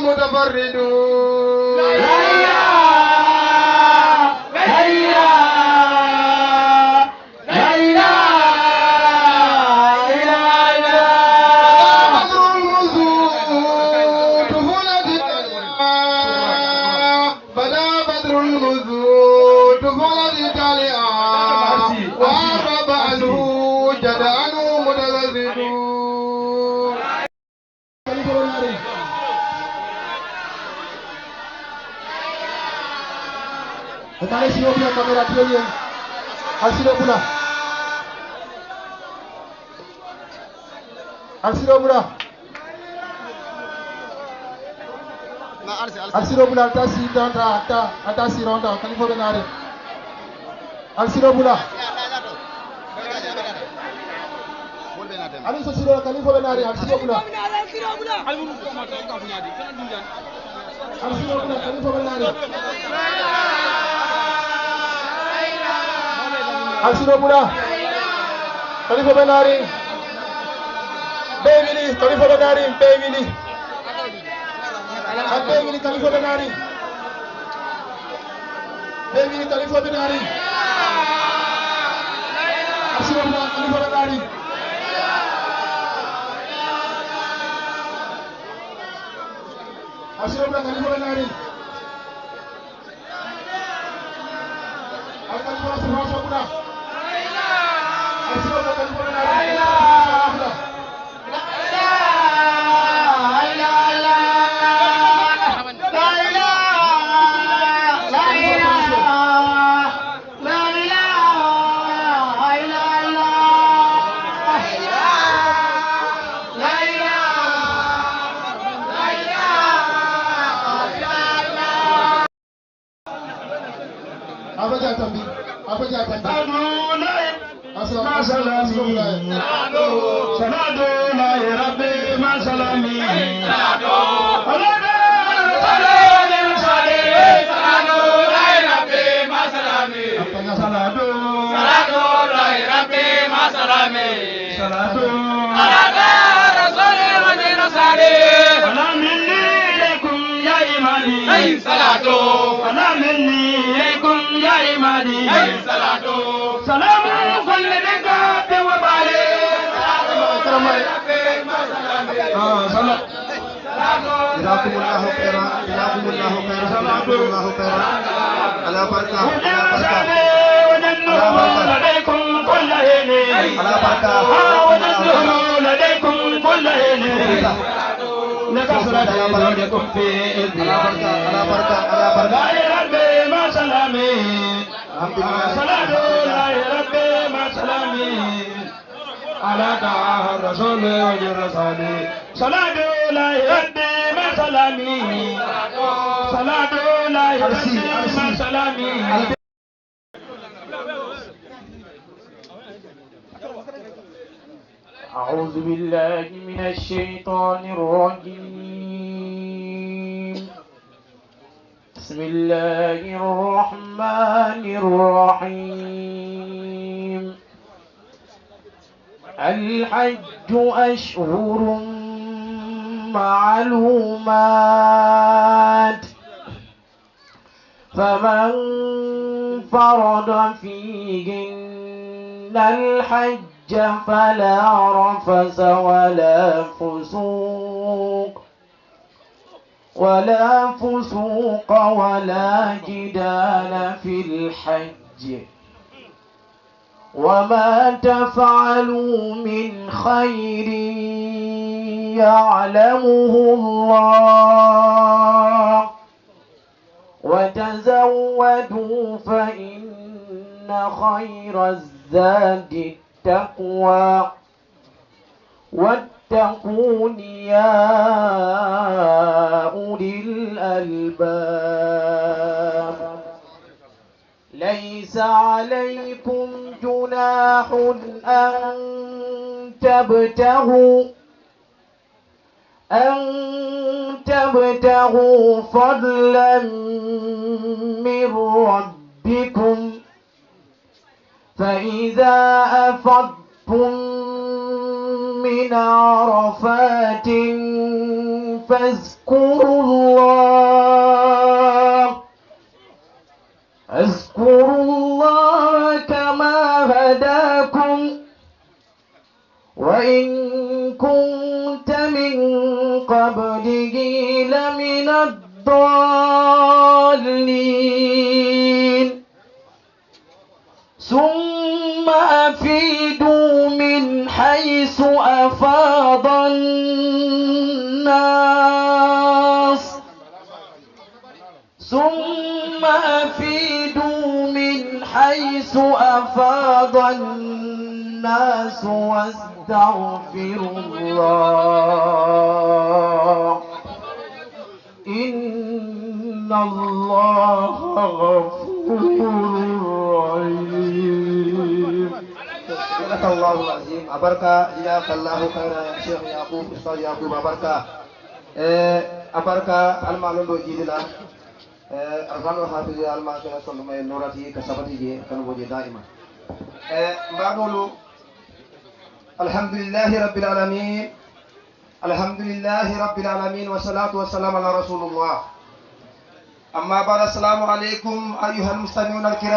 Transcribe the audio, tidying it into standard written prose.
متفردون Allez, si on vient caméra, très bien. Alciro Boula. Alciro Boula. Alciro Boula, Altasi, Altasi, Ronda, Califo Benare. Alciro Boula. Allez, Alciro, Califo Benare, Alciro Boula. Alciro Boula, Califo Benare. Alciro Boula, Califo Benari, Bemili, Califo Benari, Bemili, Bemili, Califo Benari, Bemili, Califo Benari, Alciro Boula, Califo Benari, Alciro Boula, Califo Benari, Alciro Boula. أعوذ بالله من الشيطان الرجيم. بسم الله الرحمن الرحيم. الحج أشهر معلومات، فمن فرض فيهن الحج فلا رفث ولا فسوق ولا جدال في الحج، وما تفعلوا من خير يعلمه الله، وتزودوا فإن خير الزاد التقوى، واتقون يا أولي الألباب. ليس عليكم جناح أن تبتغوا فضلا من ربكم، فإذا أفضتم من عرفات فاذكروا الله كما هداكم وإن كنت من قبله لمن الضالين ثم أفيدوا من حيث أفاض الناس واستغفروا الله إن الله غفور رحيم. صدق الله العظيم. أبارك جزاك الله خيرا يا شيخ يعقوب أستاذ يعقوب أبارك أبارك المعلوم بوجيدنا أرفان وحافظ المعلوم صلى الله عليه نورتي كسبتي كانوا بوجي دائما بعدولو الحمد لله رب العالمين الحمد لله رب العالمين والصلاة والسلام على رسول الله. أما بعد السلام عليكم أيها المستمعون الكرام.